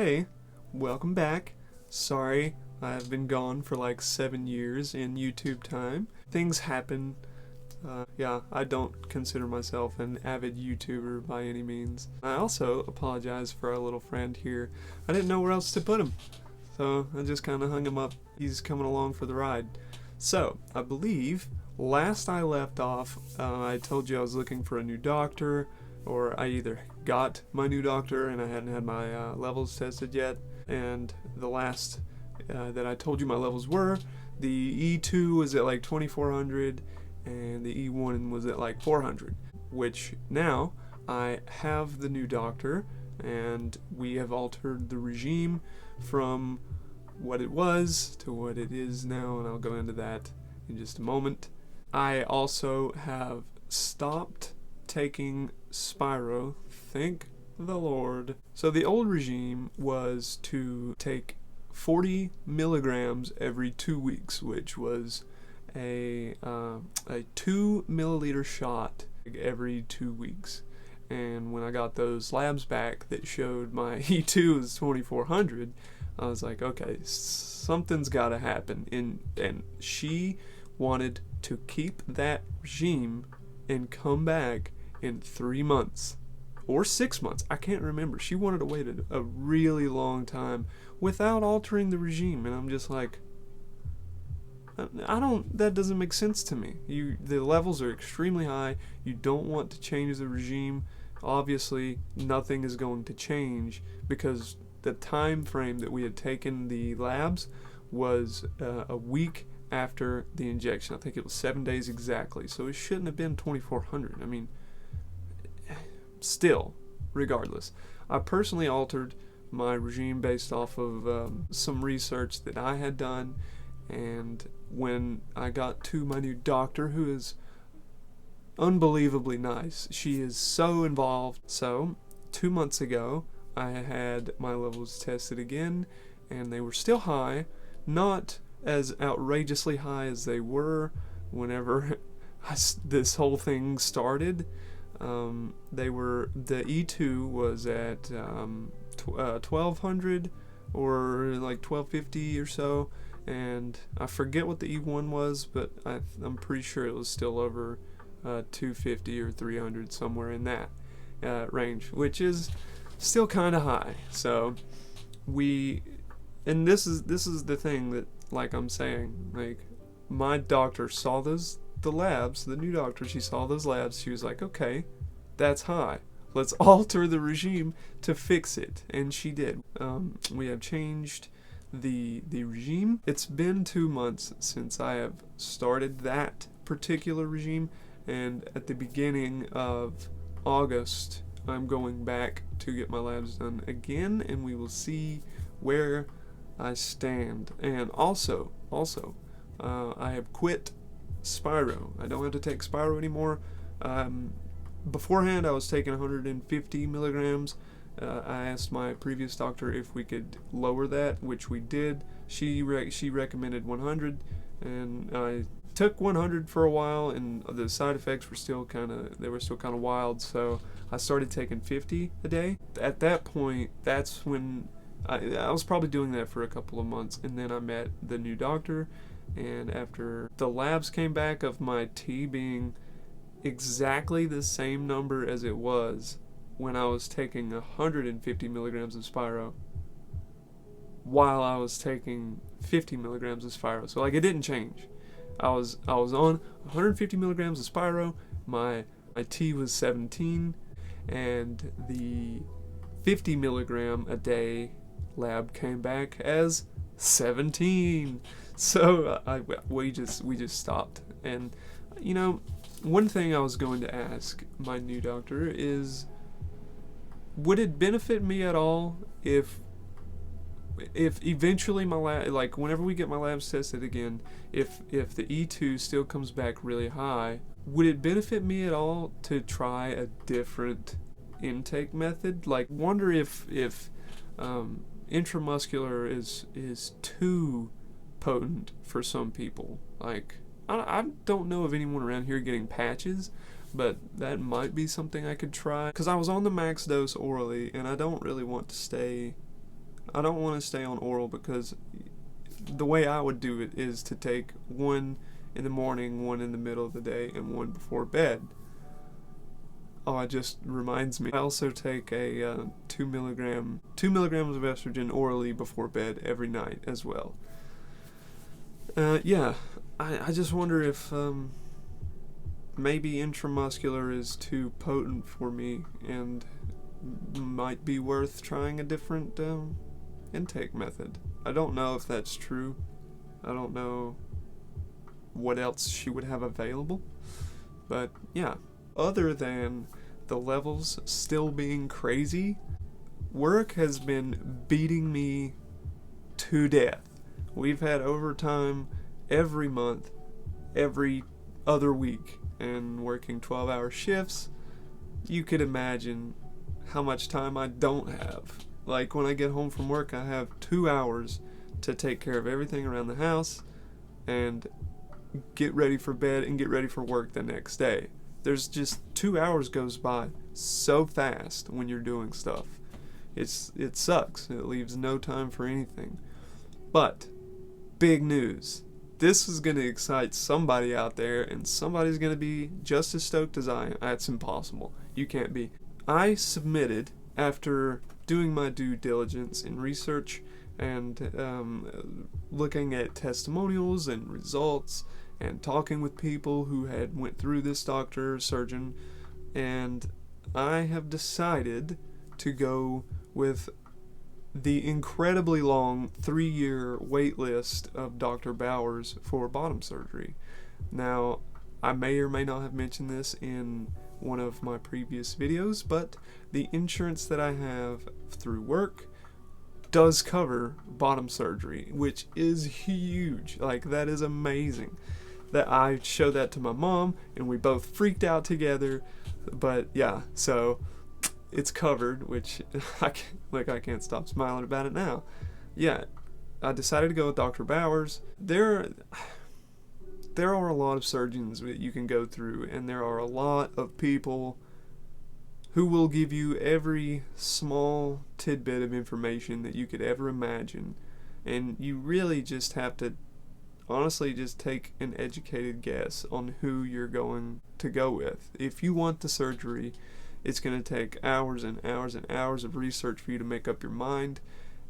Hey, welcome back. Sorry, I've been gone for like 7 years in YouTube time. Things happen. Yeah, I don't consider myself an avid YouTuber by any means. I also apologize for our little friend here. I didn't know where else to put him, so I just kind of hung him up. He's coming along for the ride. So, I believe last I left off, I told you I was looking for a new doctor, or I either got my new doctor and I hadn't had my levels tested yet, and the last that I told you my levels were, the E2 was at like 2400 and the E1 was at like 400, which now I have the new doctor and we have altered the regime from what it was to what it is now, and I'll go into that in just a moment. I also have stopped taking Spiro, thank the Lord. So the old regime was to take 40 milligrams every 2 weeks, which was a 2 milliliter shot every 2 weeks. And when I got those labs back that showed my E2 was 2400, I was like, okay, something's got to happen. And she wanted to keep that regime and come back in 3 months or 6 months. I can't remember. She wanted to wait a really long time without altering the regime, and I'm just like, that doesn't make sense to me. The levels are extremely high. You don't want to change the regime. Obviously, nothing is going to change because the time frame that we had taken the labs was a week after the injection. I think it was 7 days exactly, so it shouldn't have been 2400. I mean, still, regardless, I personally altered my regime based off of some research that I had done, and when I got to my new doctor, who is unbelievably nice, she is so involved. So 2 months ago I had my levels tested again, and they were still high, not as outrageously high as they were whenever this whole thing started. The E2 was at 1200 or like 1250 or so, and I forget what the E1 was, but I'm pretty sure it was still over 250 or 300, somewhere in that range, which is still kind of high. So and this is the thing that, like I'm saying, like, my doctor saw the labs, the new doctor, she saw those labs, she was like, okay, that's high, let's alter the regime to fix it, and she did. We have changed the regime. It's been 2 months since I have started that particular regime, and at the beginning of August I'm going back to get my labs done again, and we will see where I stand. And also, I have quit Spiro. I don't have to take Spiro anymore. Beforehand, I was taking 150 milligrams. I asked my previous doctor if we could lower that, which we did. She recommended 100, and I took 100 for a while, and the side effects were still kind of wild. So I started taking 50 a day. At that point, that's when I was probably doing that for a couple of months, and then I met the new doctor, and after the labs came back of my T being exactly the same number as it was when I was taking 150 milligrams of Spiro while I was taking 50 milligrams of Spiro. So like, it didn't change. I was on 150 milligrams of Spiro, my T was 17, and the 50 milligram a day lab came back as 17. So we just stopped. And you know, one thing I was going to ask my new doctor is, would it benefit me at all if eventually my like whenever we get my labs tested again, if the E2 still comes back really high, would it benefit me at all to try a different intake method? Like, wonder if intramuscular is too potent for some people. Like, I don't know of anyone around here getting patches, but that might be something I could try, because I was on the max dose orally, and I don't really want to stay I don't want to stay on oral because the way I would do it is to take one in the morning, one in the middle of the day, and one before bed. Oh, it just reminds me. I also take a 2 milligrams of estrogen orally before bed every night as well. Yeah, I just wonder if maybe intramuscular is too potent for me and might be worth trying a different intake method. I don't know if that's true. I don't know what else she would have available. But yeah, other than the levels still being crazy, work has been beating me to death. We've had overtime every month, every other week, and working 12-hour shifts. You could imagine how much time I don't have. Like when I get home from work, I have 2 hours to take care of everything around the house and get ready for bed and get ready for work the next day. There's just 2 hours goes by so fast when you're doing stuff. It sucks. It leaves no time for anything. But big news. This is going to excite somebody out there, and somebody's going to be just as stoked as I am. That's impossible. You can't be. I submitted, after doing my due diligence in research and looking at testimonials and results and talking with people who had went through this doctor or surgeon, and I have decided to go with the incredibly long 3-year wait list of Dr. Bowers for bottom surgery. Now, I may or may not have mentioned this in one of my previous videos, but the insurance that I have through work does cover bottom surgery, which is huge. Like, that is amazing. That I showed that to my mom, and we both freaked out together. But yeah, so it's covered, which I can't stop smiling about it now. Yeah, I decided to go with Dr. Bowers. There are a lot of surgeons that you can go through, and there are a lot of people who will give you every small tidbit of information that you could ever imagine, and you really just have to honestly just take an educated guess on who you're going to go with. If you want the surgery, it's going to take hours and hours and hours of research for you to make up your mind,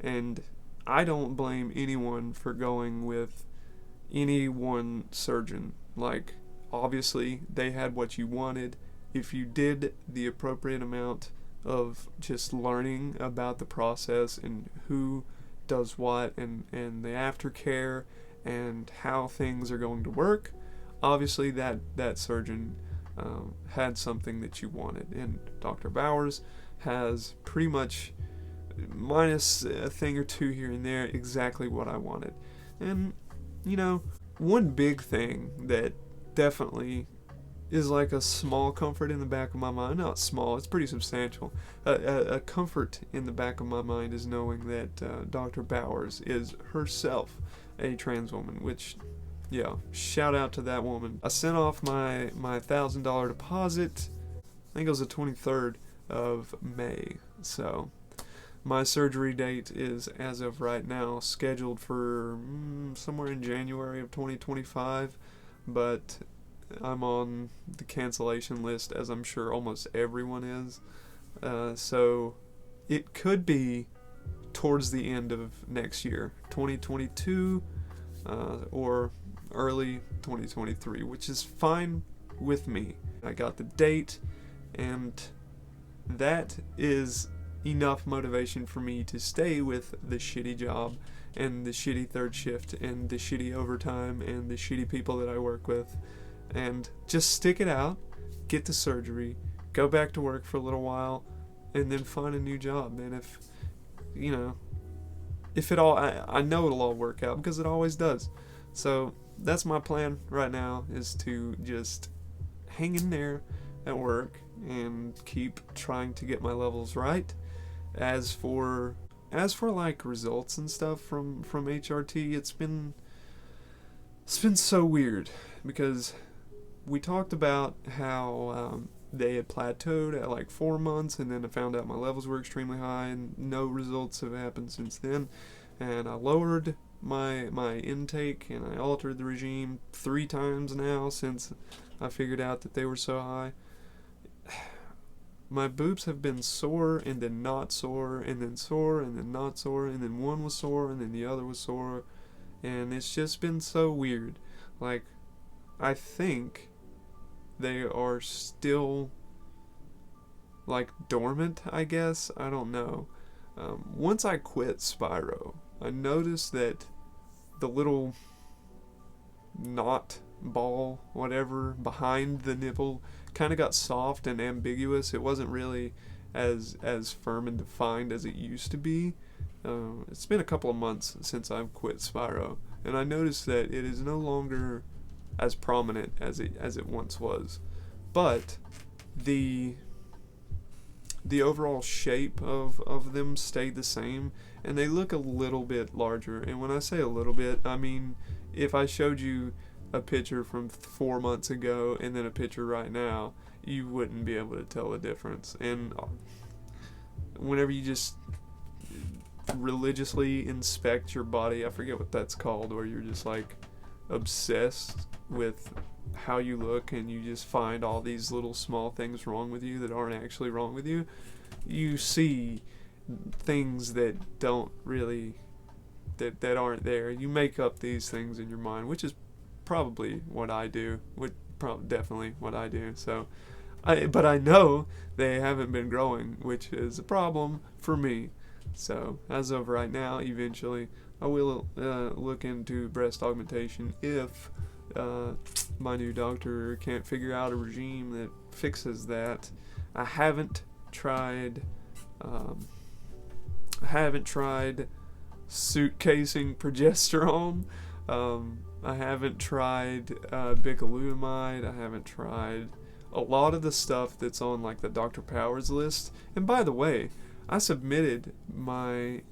and I don't blame anyone for going with any one surgeon. Like, obviously they had what you wanted. If you did the appropriate amount of just learning about the process and who does what and the aftercare and how things are going to work, obviously that surgeon had something that you wanted, and Dr. Bowers has pretty much, minus a thing or two here and there, exactly what I wanted. And you know, one big thing that definitely is like a small comfort in the back of my mind, not small, it's pretty substantial, a comfort in the back of my mind is knowing that Dr. Bowers is herself a trans woman, which, yeah, shout out to that woman. I sent off my $1,000 deposit, I think it was the 23rd of May, so my surgery date is, as of right now, scheduled for somewhere in January of 2025, but I'm on the cancellation list, as I'm sure almost everyone is, so it could be towards the end of next year, 2022, or early 2023, which is fine with me. I got the date, and that is enough motivation for me to stay with the shitty job and the shitty third shift and the shitty overtime and the shitty people that I work with, and just stick it out, get the surgery, go back to work for a little while, and then find a new job. And if, you know, if it all, I know it'll all work out because it always does. So that's my plan right now, is to just hang in there at work and keep trying to get my levels right. As for like results and stuff from HRT, it's been so weird, because we talked about how they had plateaued at like 4 months, and then I found out my levels were extremely high, and no results have happened since then. And I lowered my intake, and I altered the regime 3 times now since I figured out that they were so high. My boobs have been sore, and then not sore, and then sore, and then not sore, and then one was sore, and then the other was sore, and it's just been so weird. Like, I think they are still, like, dormant, I guess. I don't know. Once I quit Spiro, I noticed that the little knot ball, whatever, behind the nipple kind of got soft and ambiguous. It wasn't really as firm and defined as it used to be. It's been a couple of months since I've quit Spiro, and I noticed that it is no longer as prominent as it once was. But the overall shape of them stayed the same, and they look a little bit larger. And when I say a little bit, I mean, if I showed you a picture from 4 months ago and then a picture right now, you wouldn't be able to tell the difference. And whenever you just religiously inspect your body, I forget what that's called, where you're just like obsessed with how you look, and you just find all these little small things wrong with you that aren't actually wrong with you. You see things that don't really that aren't there. You make up these things in your mind, which is probably what I do. Definitely what I do. So but I know they haven't been growing, which is a problem for me. So as of right now, eventually I will look into breast augmentation if my new doctor can't figure out a regime that fixes that. I haven't tried suitcasing progesterone. I haven't tried bicalutamide. I haven't tried a lot of the stuff that's on like the Dr. Powers list. And by the way, I submitted my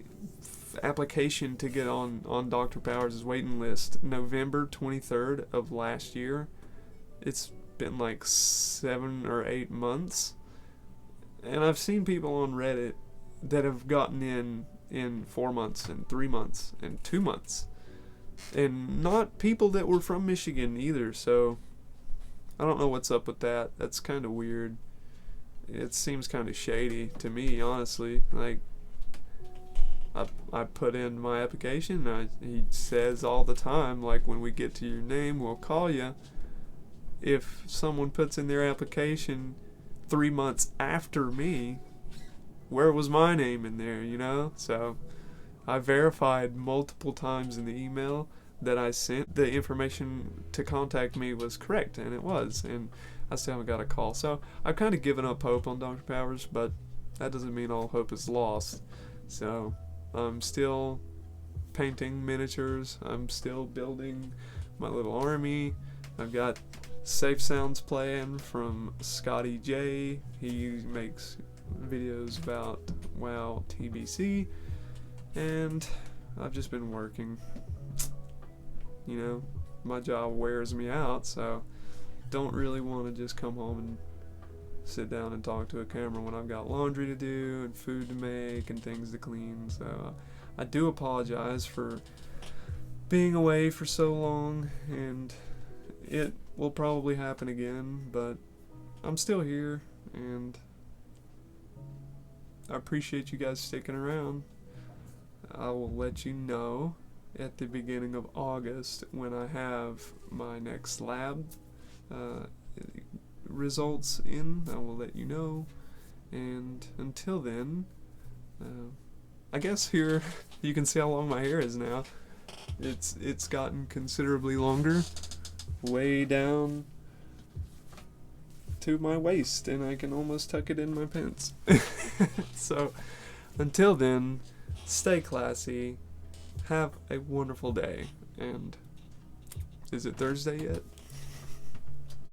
application to get on Dr. Powers' waiting list November 23rd of last year. It's been like 7 or 8 months, and I've seen people on Reddit that have gotten in 4 months and 3 months and 2 months, and not people that were from Michigan either. So I don't know what's up with that. That's kind of weird. It seems kind of shady to me, honestly. Like, I put in my application, he says all the time, like, when we get to your name, we'll call you. If someone puts in their application 3 months after me, where was my name in there, you know? So I verified multiple times in the email that I sent the information to contact me was correct, and it was, and I still haven't got a call. So I've kind of given up hope on Dr. Powers, but that doesn't mean all hope is lost. So I'm still painting miniatures. I'm still building my little army. I've got Safe Sounds playing from Scotty J. He makes videos about WoW TBC, and I've just been working. You know, my job wears me out, so don't really want to just come home and sit down and talk to a camera when I've got laundry to do and food to make and things to clean. So I do apologize for being away for so long, and it will probably happen again, but I'm still here, and I appreciate you guys sticking around. I will let you know at the beginning of August when I have my next lab results in. I will let you know, and until then, I guess here you can see how long my hair is now. It's gotten considerably longer, way down to my waist, and I can almost tuck it in my pants. So until then, stay classy, have a wonderful day, and is it Thursday yet?